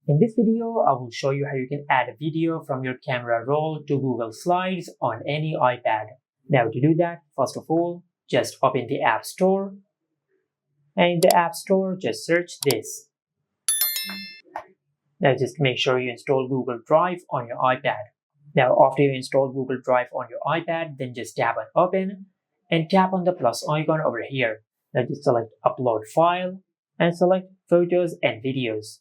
In this video, I will show you how you can add a video from your camera roll to Google Slides on any iPad. Now to do that, first of all, just open the App Store. And in the App Store, just search this. Now just make sure you install Google Drive on your iPad. Now after you install Google Drive on your iPad, then just tap on Open and tap on the plus icon over here. Now just select Upload File and select Photos and Videos.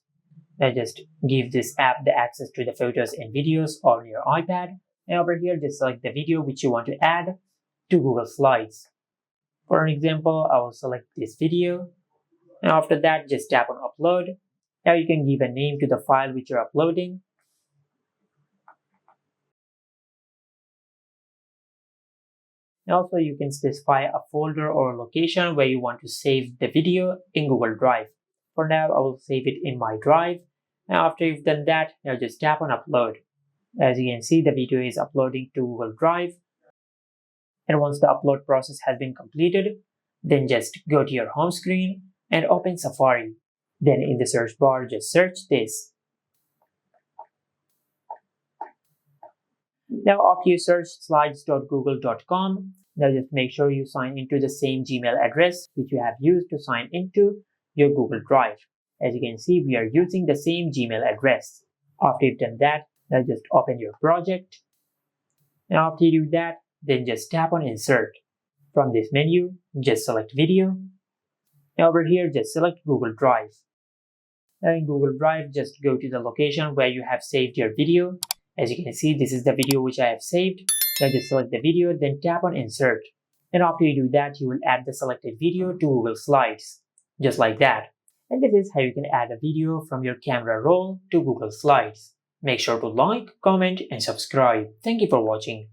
Now just give this app the access to the photos and videos on your iPad. And over here, just select the video which you want to add to Google Slides. For an example, I will select this video. And after that, just tap on Upload. Now you can give a name to the file which you're uploading. And also, you can specify a folder or location where you want to save the video in Google Drive. For now, I will save it in my drive. And after you've done that, now just tap on Upload. As you can see, the video is uploading to Google Drive. And once the upload process has been completed, then just go to your home screen and open Safari. Then in the search bar, just search this. Now after you search slides.google.com, now just make sure you sign into the same Gmail address which you have used to sign into your Google Drive. As you can see, we are using the same Gmail address. After you've done that, now just open your project. And after you do that, then just tap on Insert. From this menu, just select Video. Now over here, just select Google Drive. Now in Google Drive, just go to the location where you have saved your video. As you can see, this is the video which I have saved. Now just select the video, then tap on Insert. And after you do that, you will add the selected video to Google Slides. Just like that. And this is how you can add a video from your camera roll to Google Slides. Make sure to like, comment, and subscribe. Thank you for watching.